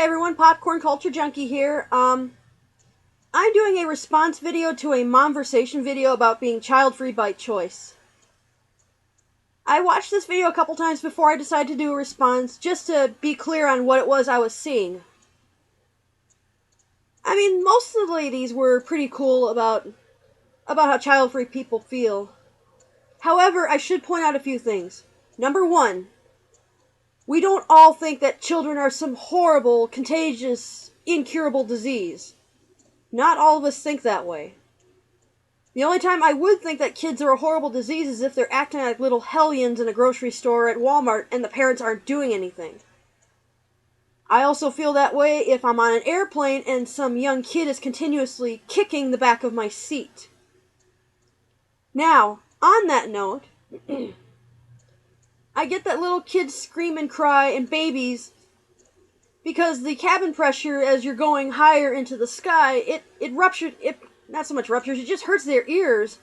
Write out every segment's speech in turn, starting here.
Hi everyone, Popcorn Culture Junkie here. I'm doing a response video to a Momversation video about being child-free by choice. I watched this video a couple times before I decided to do a response, just to be clear on what it was I was seeing. I mean, most of the ladies were pretty cool about how child-free people feel. However, I should point out a few things. Number one, we don't all think that children are some horrible, contagious, incurable disease. Not all of us think that way. The only time I would think that kids are a horrible disease is if they're acting like little hellions in a grocery store at Walmart and the parents aren't doing anything. I also feel that way if I'm on an airplane and some young kid is continuously kicking the back of my seat. Now, on that note, I get that little kids scream and cry and babies because the cabin pressure as you're going higher into the sky, it ruptures, not so much ruptures, it just hurts their ears.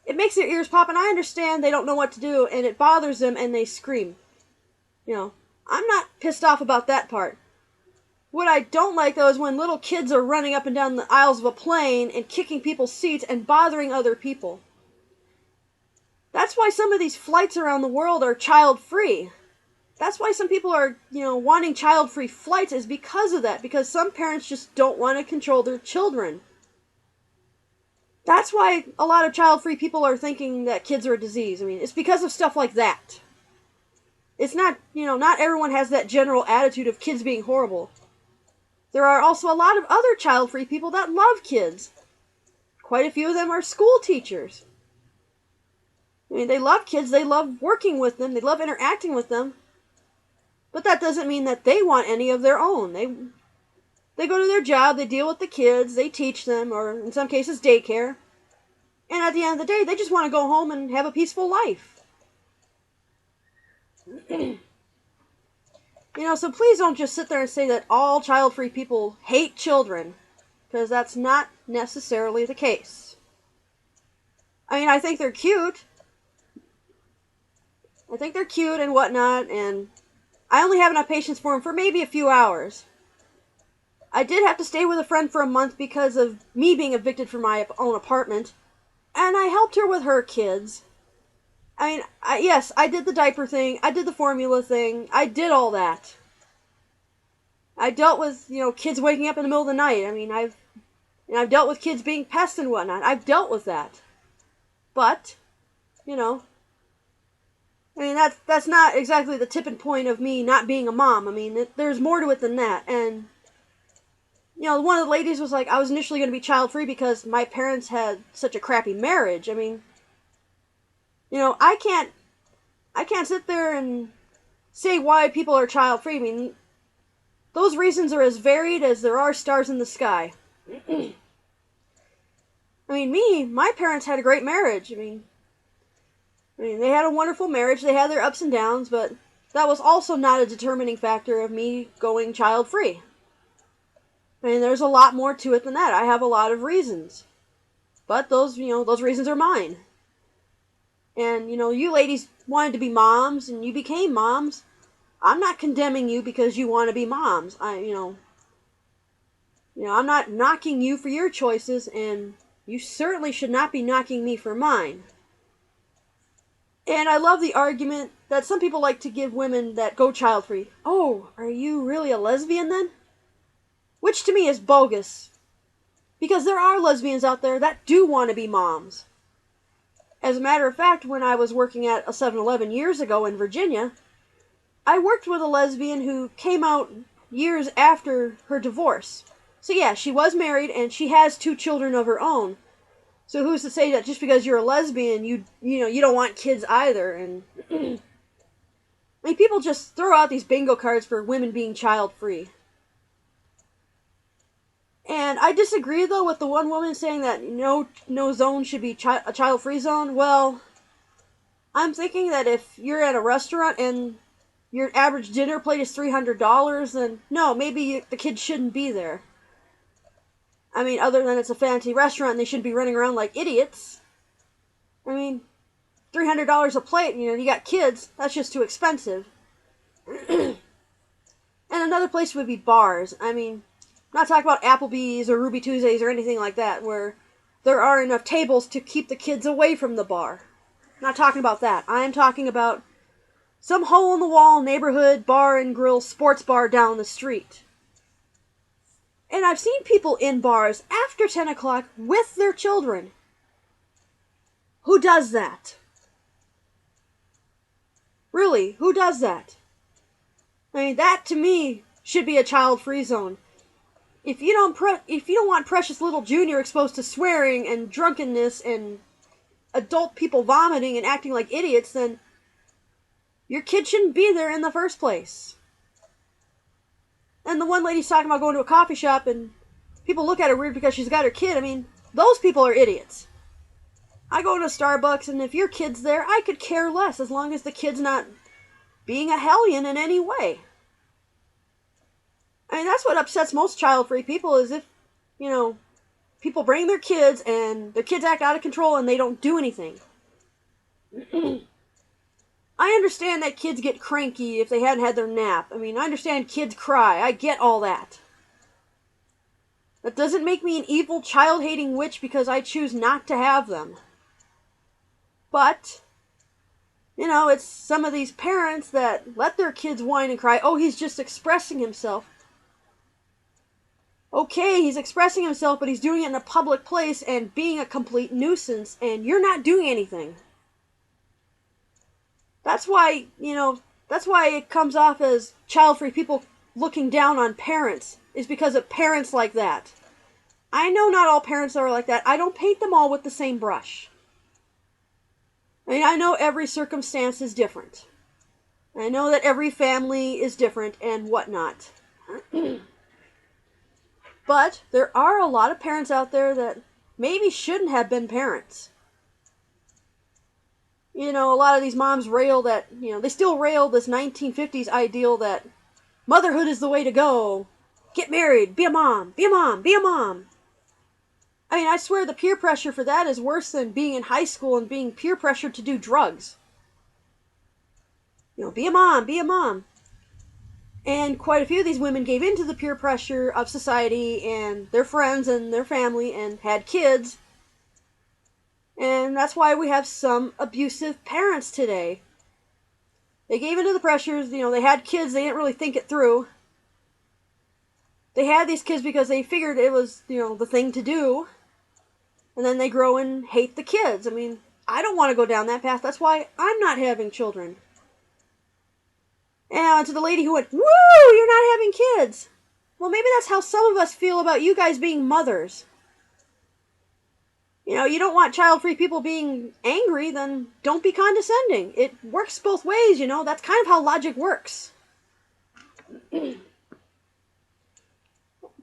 It makes their ears pop, and I understand they don't know what to do, and it bothers them, and they scream. You know, I'm not pissed off about that part. What I don't like, though, is when little kids are running up and down the aisles of a plane and kicking people's seats and bothering other people. That's why some of these flights around the world are child-free. That's why some people are, wanting child-free flights is because of that. Because some parents just don't want to control their children. That's why a lot of child-free people are thinking that kids are a disease. I mean, it's because of stuff like that. It's not, not everyone has that general attitude of kids being horrible. There are also a lot of other child-free people that love kids. Quite a few of them are school teachers. I mean, they love kids, they love working with them, they love interacting with them. But that doesn't mean that they want any of their own. They go to their job, they deal with the kids, they teach them, or in some cases daycare. And at the end of the day, they just want to go home and have a peaceful life. So please don't just sit there and say that all child-free people hate children, because that's not necessarily the case. I mean, I think they're cute. I think they're cute and whatnot, and I only have enough patience for them for maybe a few hours. I did have to stay with a friend for a month because of me being evicted from my own apartment, and I helped her with her kids. I mean, yes, I did the diaper thing, I did the formula thing, I did all that. I dealt with, kids waking up in the middle of the night. I mean, I've dealt with kids being pests and whatnot. I've dealt with that. But, I mean, that's not exactly the tipping point of me not being a mom. I mean, there's more to it than that. And, one of the ladies was like, I was initially going to be child-free because my parents had such a crappy marriage. I mean, I can't sit there and say why people are child-free. I mean, those reasons are as varied as there are stars in the sky. I mean, my parents had a great marriage. I mean, they had a wonderful marriage. They had their ups and downs, but that was also not a determining factor of me going child-free. I mean, there's a lot more to it than that. I have a lot of reasons. But those reasons are mine. And, you ladies wanted to be moms, and you became moms. I'm not condemning you because you want to be moms. I'm not knocking you for your choices, and you certainly should not be knocking me for mine. And I love the argument that some people like to give women that go child-free. Oh, are you really a lesbian then? Which to me is bogus. Because there are lesbians out there that do want to be moms. As a matter of fact, when I was working at a 7-Eleven years ago in Virginia, I worked with a lesbian who came out years after her divorce. So yeah, she was married and she has 2 children of her own. So who's to say that just because you're a lesbian, you don't want kids either? And I mean, people just throw out these bingo cards for women being child-free. And I disagree, though, with the one woman saying that no zone should be a child-free zone. Well, I'm thinking that if you're at a restaurant and your average dinner plate is $300, then no, maybe the kids shouldn't be there. I mean, other than it's a fancy restaurant and they shouldn't be running around like idiots. I mean, $300 a plate, you got kids, that's just too expensive. And another place would be bars. I mean, I'm not talking about Applebee's or Ruby Tuesdays or anything like that, where there are enough tables to keep the kids away from the bar. I'm not talking about that. I'm talking about some hole-in-the-wall neighborhood bar and grill sports bar down the street. And I've seen people in bars after 10 o'clock with their children. Who does that? Really, who does that? I mean, that to me should be a child-free zone. If you don't want precious little Junior exposed to swearing and drunkenness and adult people vomiting and acting like idiots, then your kid shouldn't be there in the first place. And the one lady's talking about going to a coffee shop and people look at her weird because she's got her kid. I mean, those people are idiots. I go to Starbucks, and if your kid's there, I could care less as long as the kid's not being a hellion in any way. I mean, that's what upsets most child-free people, is if, people bring their kids and their kids act out of control and they don't do anything. I understand that kids get cranky if they hadn't had their nap. I mean, I understand kids cry. I get all that. That doesn't make me an evil, child-hating witch because I choose not to have them. But, it's some of these parents that let their kids whine and cry. Oh, he's just expressing himself. Okay, he's expressing himself, but he's doing it in a public place and being a complete nuisance, and you're not doing anything. That's why it comes off as child-free people looking down on parents, is because of parents like that. I know not all parents are like that. I don't paint them all with the same brush. I mean, I know every circumstance is different. I know that every family is different and whatnot. But there are a lot of parents out there that maybe shouldn't have been parents. A lot of these moms rail that, they still rail this 1950s ideal that motherhood is the way to go. Get married, be a mom, be a mom, be a mom. I mean, I swear the peer pressure for that is worse than being in high school and being peer pressured to do drugs. Be a mom, be a mom. And quite a few of these women gave into the peer pressure of society and their friends and their family and had kids. And that's why we have some abusive parents today. They gave into the pressures, they had kids, they didn't really think it through. They had these kids because they figured it was, the thing to do. And then they grow and hate the kids. I mean, I don't want to go down that path. That's why I'm not having children. And to the lady who went, woo, you're not having kids. Well, maybe that's how some of us feel about you guys being mothers. You don't want child-free people being angry, then don't be condescending. It works both ways, That's kind of how logic works.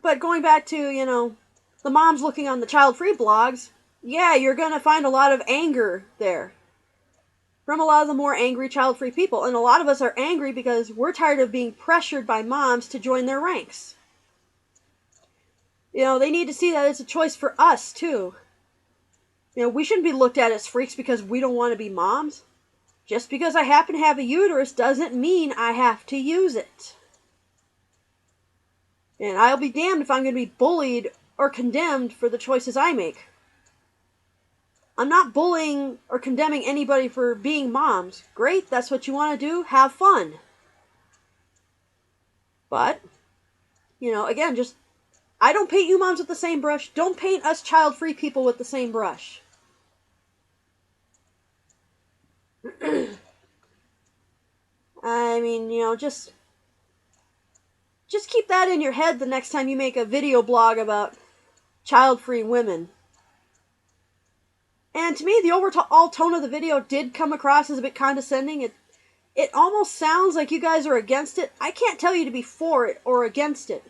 But going back to, the moms looking on the child-free blogs, yeah, you're going to find a lot of anger there. From a lot of the more angry child-free people. And a lot of us are angry because we're tired of being pressured by moms to join their ranks. They need to see that it's a choice for us, too. We shouldn't be looked at as freaks because we don't want to be moms. Just because I happen to have a uterus doesn't mean I have to use it. And I'll be damned if I'm going to be bullied or condemned for the choices I make. I'm not bullying or condemning anybody for being moms. Great, that's what you want to do. Have fun. But, again, I don't paint you moms with the same brush. Don't paint us child-free people with the same brush. I mean, just keep that in your head the next time you make a video blog about child-free women. And to me, the overall tone of the video did come across as a bit condescending. It almost sounds like you guys are against it. I can't tell you to be for it or against it.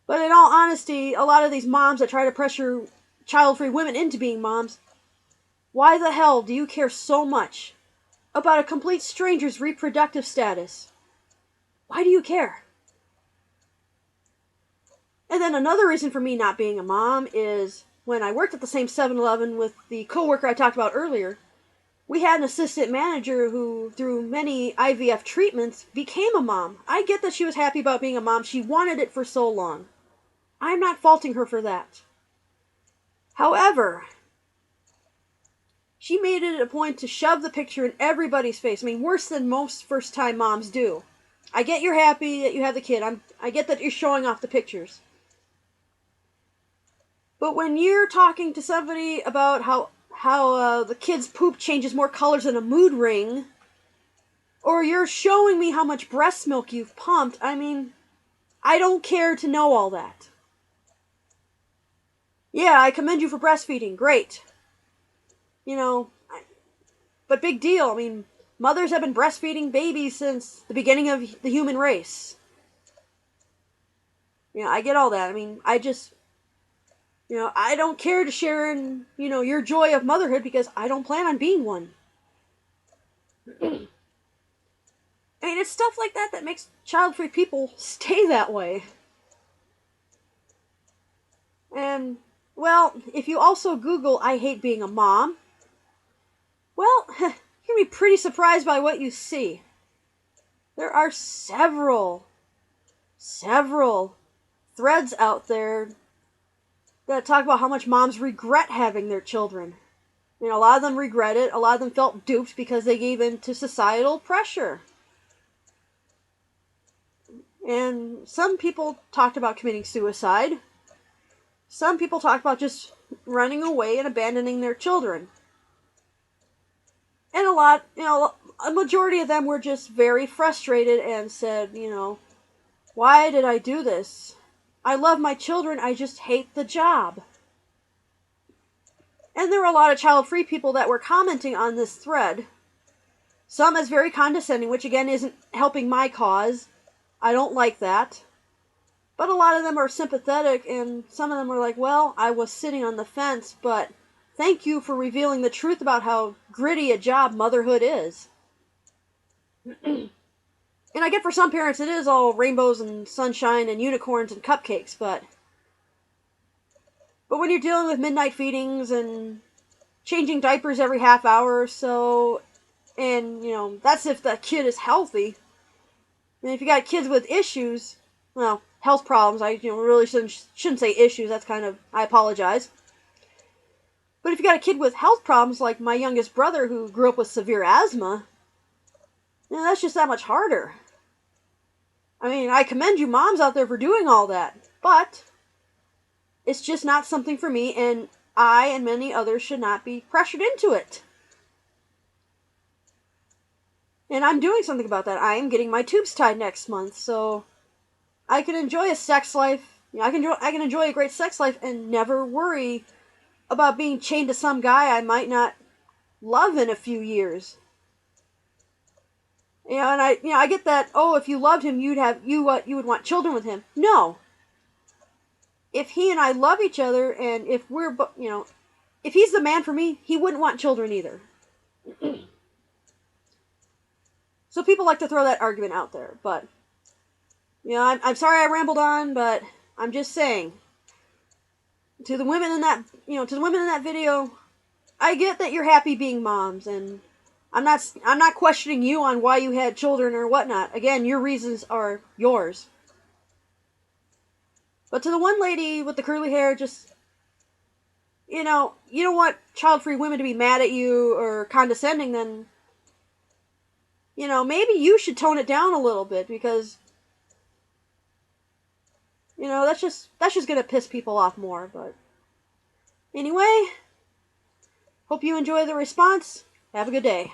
But in all honesty, a lot of these moms that try to pressure child-free women into being moms, why the hell do you care so much about a complete stranger's reproductive status? Why do you care? And then another reason for me not being a mom is when I worked at the same 7-Eleven with the coworker I talked about earlier, We had an assistant manager who, through many IVF treatments, became a mom. I get that she was happy about being a mom. She wanted it for so long. I'm not faulting her for that. However, she made it a point to shove the picture in everybody's face. I mean, worse than most first-time moms do. I get you're happy that you have the kid. I get that you're showing off the pictures. But when you're talking to somebody about how the kid's poop changes more colors than a mood ring, or you're showing me how much breast milk you've pumped, I mean, I don't care to know all that. Yeah, I commend you for breastfeeding. Great. You know, but big deal. I mean, mothers have been breastfeeding babies since the beginning of the human race. You know, I get all that. I mean, I don't care to share in, your joy of motherhood because I don't plan on being one. I mean, it's stuff like that that makes child-free people stay that way. And, well, if you also Google, I hate being a mom, well, you're going to be pretty surprised by what you see. There are several threads out there that talk about how much moms regret having their children. You know, a lot of them regret it. A lot of them felt duped because they gave in to societal pressure. And some people talked about committing suicide. Some people talked about just running away and abandoning their children. And a majority of them were just very frustrated and said, why did I do this? I love my children, I just hate the job. And there were a lot of child-free people that were commenting on this thread. Some as very condescending, which again isn't helping my cause. I don't like that. But a lot of them are sympathetic, and some of them were like, well, I was sitting on the fence, but thank you for revealing the truth about how gritty a job motherhood is. And I get for some parents it is all rainbows and sunshine and unicorns and cupcakes, but when you're dealing with midnight feedings and changing diapers every half hour or so, and, that's if the kid is healthy. And if you got kids with issues, well, health problems, I really shouldn't say issues, that's kind of, I apologize. But if you got a kid with health problems, like my youngest brother who grew up with severe asthma, that's just that much harder. I mean, I commend you moms out there for doing all that, but it's just not something for me, and I and many others should not be pressured into it. And I'm doing something about that. I am getting my tubes tied next month, so I can enjoy a sex life. I can enjoy a great sex life and never worry about being chained to some guy I might not love in a few years. And I get that. Oh, if you loved him, you would want children with him. No. If he and I love each other, and if if he's the man for me, he wouldn't want children either. So people like to throw that argument out there, but I'm sorry I rambled on, but I'm just saying to the women in that video, I get that you're happy being moms, and I'm not questioning you on why you had children or whatnot. Again, your reasons are yours. But to the one lady with the curly hair, just you don't want child-free women to be mad at you or condescending, then maybe you should tone it down a little bit, because that's just gonna piss people off more. But anyway, hope you enjoy the response. Have a good day.